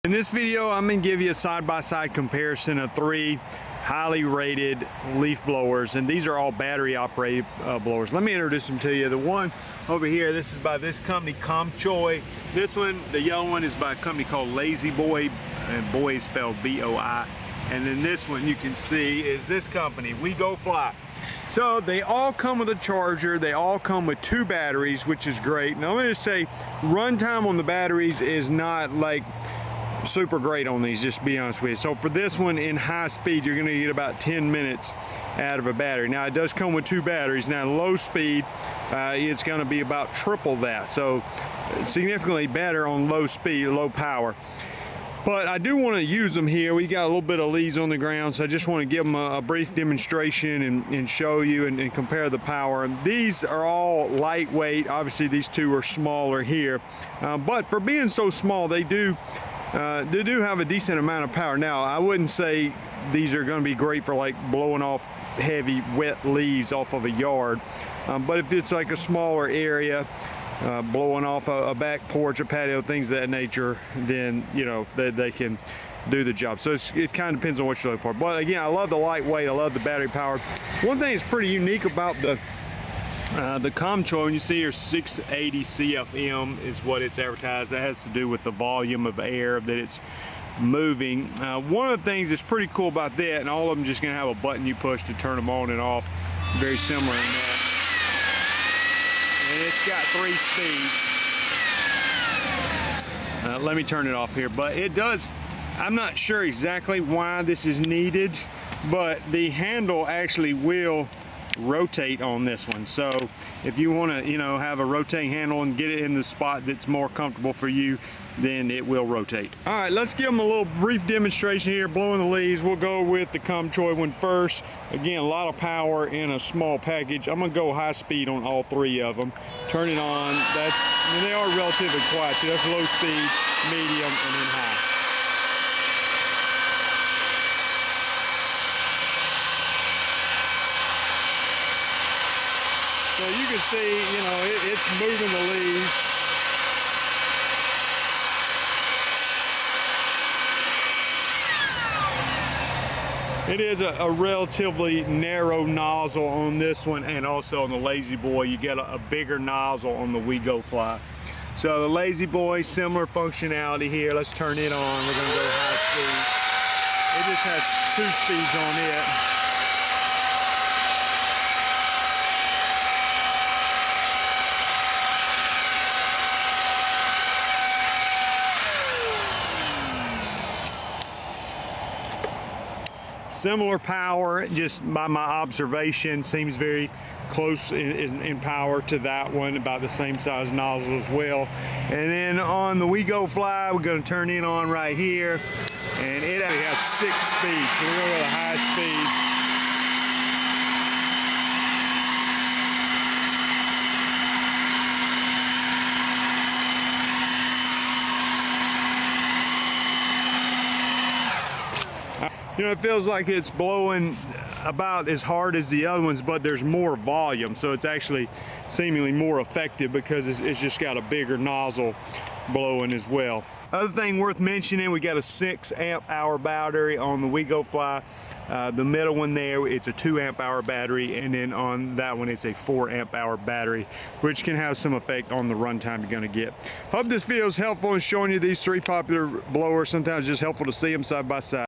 In this video, I'm going to give you a side-by-side comparison of three highly rated leaf blowers, and these are all battery operated blowers. Let me introduce them to you. The one over here, this is by this company, Comchoy. This one, the yellow one, is by a company called Lazy Boy, and boy is spelled B-O-I. And then this one you can see is this company, We Go Fly. So they all come with a charger, they all come with two batteries, which is great. Now let me just say, runtime on the batteries is not like super great on these, just to be honest with you. So for this one in high speed, you're gonna get about 10 minutes out of a battery. Now it does come with two batteries. Now low speed, it's gonna be about triple that. So significantly better on low speed, low power. But I do want to use them here. We got a little bit of leaves on the ground, so I just want to give them a brief demonstration and show you and compare the power. And these are all lightweight. Obviously these two are smaller here, but for being so small, they do have a decent amount of power. Now I wouldn't say these are going to be great for like blowing off heavy wet leaves off of a yard, but if it's like a smaller area, blowing off a back porch, a patio, things of that nature, then you know they can do the job. So it kind of depends on what you're looking for. But again, I love the lightweight, I love the battery powered. One thing that's pretty unique about the Comchoy, and you see here 680 CFM is what it's advertised. That has to do with the volume of air that it's moving. One of the things that's pretty cool about that, and all of them just gonna have a button you push to turn them on and off, very similar in that. And it's got 3 speeds. Let me turn it off here, but it does, I'm not sure exactly why this is needed, but the handle actually will rotate on this one. So if you want to, have a rotating handle and get it in the spot that's more comfortable for you, then it will rotate. All right, let's give them a little brief demonstration here, blowing the leaves. We'll go with the Comchoy one first. Again, a lot of power in a small package. I'm gonna go high speed on all 3 of them. Turn it on. They are relatively quiet. So that's low speed, medium, and then high. So you can see, it's moving the leaves. It is a relatively narrow nozzle on this one, and also on the Lazy Boy, you get a bigger nozzle on the We Go Fly. So the Lazy Boy, similar functionality here. Let's turn it on. We're gonna go high speed. It just has 2 speeds on it. Similar power, just by my observation, seems very close in power to that one, about the same size nozzle as well. And then on the We Go Fly, we're going to turn it on right here, and it actually has 6 speeds, so we're going to go to the high speed. It feels like it's blowing about as hard as the other ones, but there's more volume, so it's actually seemingly more effective because it's just got a bigger nozzle blowing as well. Other thing worth mentioning, we got a 6 amp hour battery on the We Go Fly. The middle one there, it's a 2 amp hour battery, and then on that one it's a 4 amp hour battery, which can have some effect on the runtime you're going to get. Hope this video is helpful in showing you these 3 popular blowers. Sometimes it's just helpful to see them side by side.